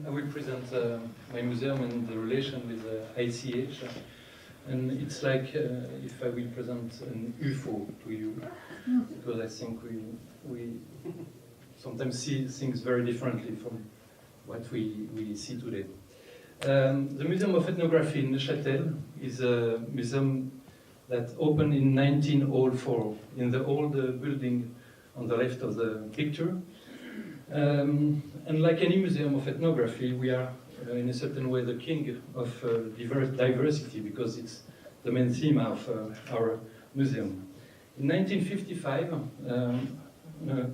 I will present my museum and the relation with ICH. And it's like if I will present an UFO to you, because I think we sometimes see things very differently from what we see today. The Museum of Ethnography in Neuchâtel is a museum that opened in 1904 in the old building on the left of the picture. And like any museum of ethnography, we are in a certain way the king of diversity, because it's the main theme of our museum. In 1955, a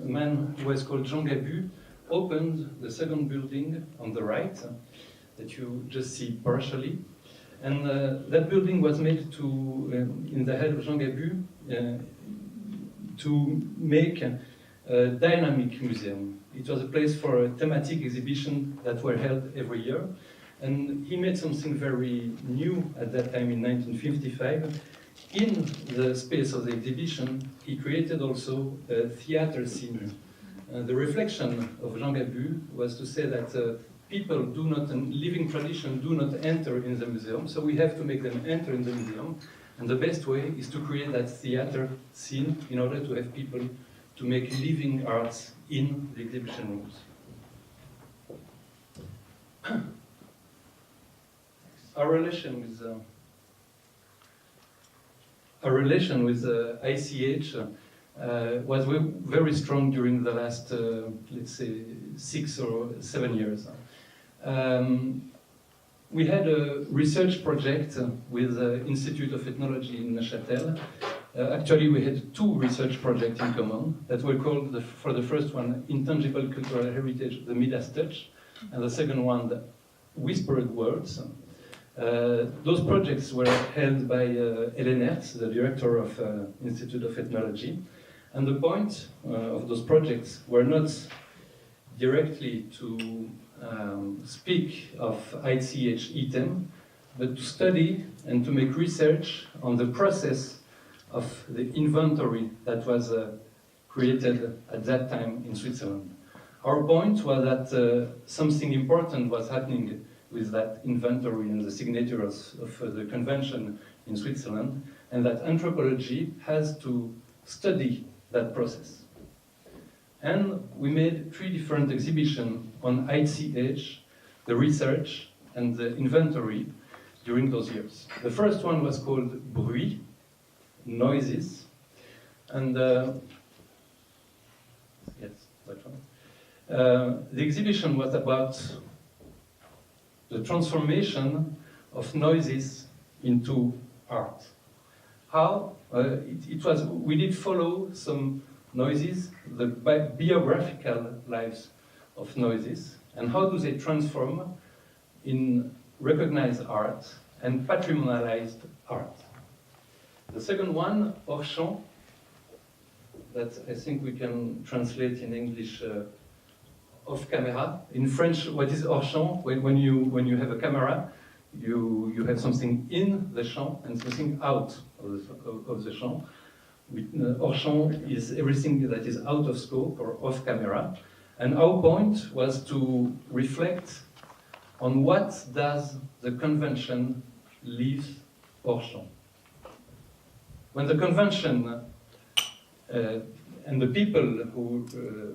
man who was called Jean Gabu opened the second building on the right, that you just see partially. And that building was made to, in the head of Jean Gabu, to make a dynamic museum. It was a place for a thematic exhibition that were held every year. And he made something very new at that time in 1955. In the space of the exhibition, he created also a theater scene. The reflection of Jean Gabu was to say that people do not, and living tradition do not enter in the museum, so we have to make them enter in the museum. And the best way is to create that theater scene in order to have people to make living arts in the exhibition rooms. Our relation with ICH was very strong during the last, let's say, 6 or 7 years. We had a research project with the Institute of Ethnology in Neuchâtel. Actually, we had 2 research projects in common that were called, for the first one, Intangible Cultural Heritage, the Midas Touch, and the second one, the Whispered Words. Those projects were held by Hélène Hertz, the director of Institute of Ethnology. And the point of those projects were not directly to speak of ICH item, but to study and to make research on the process of the inventory that was created at that time in Switzerland. Our point was that something important was happening with that inventory and the signatures of the convention in Switzerland, and that anthropology has to study that process. And we made 3 different exhibitions on ICH, the research and the inventory during those years. The first one was called Bruit, Noises, and yes, that one. The exhibition was about the transformation of noises into art. How? We did follow some noises, the biographical lives of noises, and how do they transform in recognized art and patrimonialized art. The second one, hors champ, that I think we can translate in English off camera. In French, what is hors champ? When you have a camera, you have something in the champ and something out of the champ. Hors champ is everything that is out of scope or off camera. And our point was to reflect on what does the convention leave hors champ. When the convention and the people who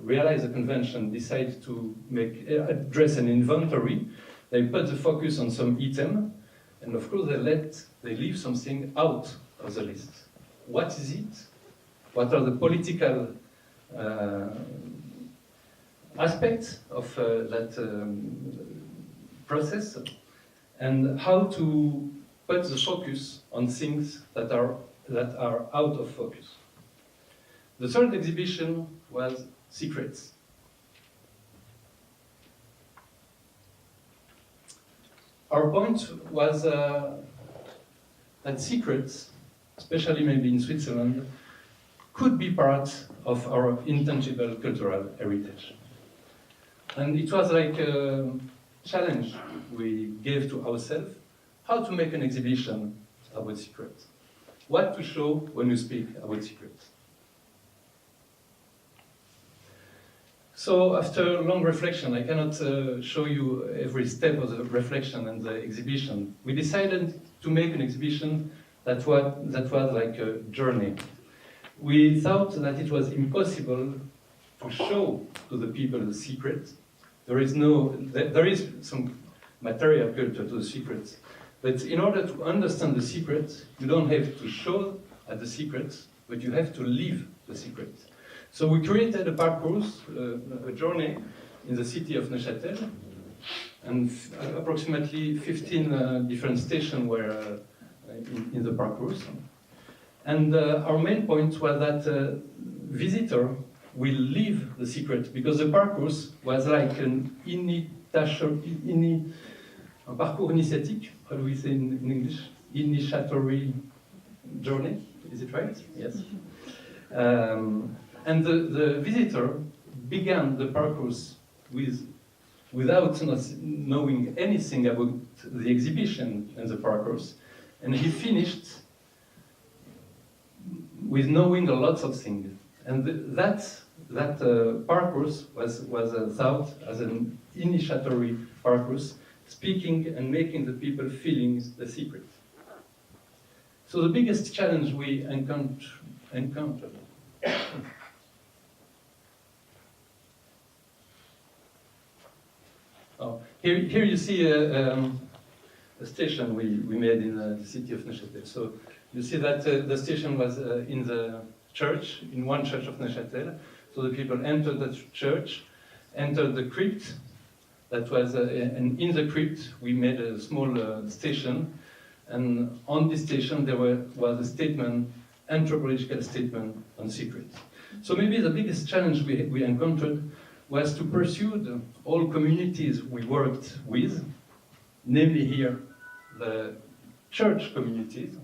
realize the convention decide to address an inventory, they put the focus on some item, and of course they leave something out of the list. What is it? What are the political aspects of that process, and how to put the focus on things that are out of focus. The third exhibition was Secrets. Our point was that secrets, especially maybe in Switzerland, could be part of our intangible cultural heritage. And it was like a challenge we gave to ourselves, how to make an exhibition about secrets. What to show when you speak about secrets. So after long reflection, I cannot show you every step of the reflection and the exhibition. We decided to make an exhibition that was like a journey. We thought that it was impossible to show to the people the secret. There is some material culture to the secrets, but in order to understand the secret, you don't have to show at the secret, but you have to live the secret. So we created a parcours, a journey in the city of Neuchâtel, and approximately 15 different stations were in the parcours. And our main point was that visitor will live the secret, because the parcours was like an parcours initiatique, how do we say in English? Initiatory journey, is it right? Yes. And the visitor began the parcours without knowing anything about the exhibition and the parcours, and he finished with knowing a lot of things. And that parcours was thought as an initiatory parcours, speaking and making the people feeling the secret. So the biggest challenge we encountered. Here you see a station we made in the city of Neuchâtel. So you see that the station was in the church, in one church of Neuchâtel. So the people entered the church, entered the crypt. That was, and in the crypt we made a small station. And on this station there was a statement, anthropological statement on secret. So maybe the biggest challenge we encountered was to pursue all communities we worked with, namely here the church communities,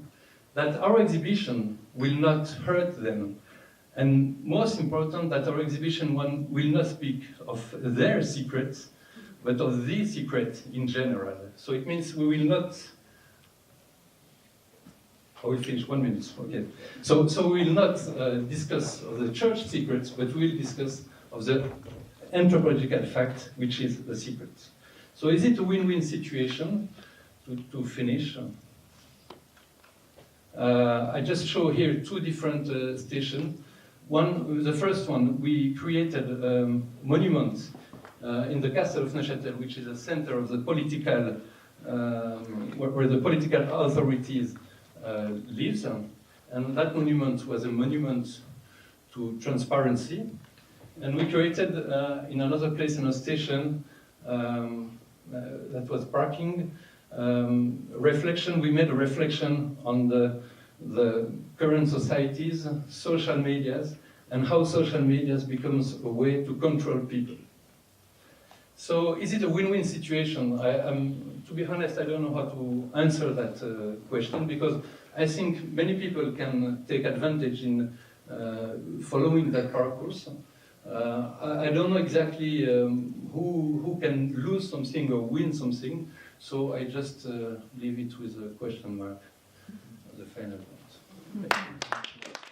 that our exhibition will not hurt them. And most important, that our exhibition will not speak of their secrets, but of the secret in general. So it means we will not. I will finish 1 minute, okay. So we will not discuss of the church secrets, but we will discuss of the anthropological fact, which is the secret. So is it a win-win situation to finish? I just show here two different stations. The first one, we created a monument in the castle of Neuchâtel, which is a center of the political, where the political authorities lives, and that monument was a monument to transparency. And we created in another place in a station that was parking reflection. We made a reflection on the current societies, social medias, and how social medias becomes a way to control people. So is it a win-win situation? To be honest, I don't know how to answer that question, because I think many people can take advantage in following that parcours. I don't know exactly who can lose something or win something, so I just leave it with a question mark, the final point. Thank you.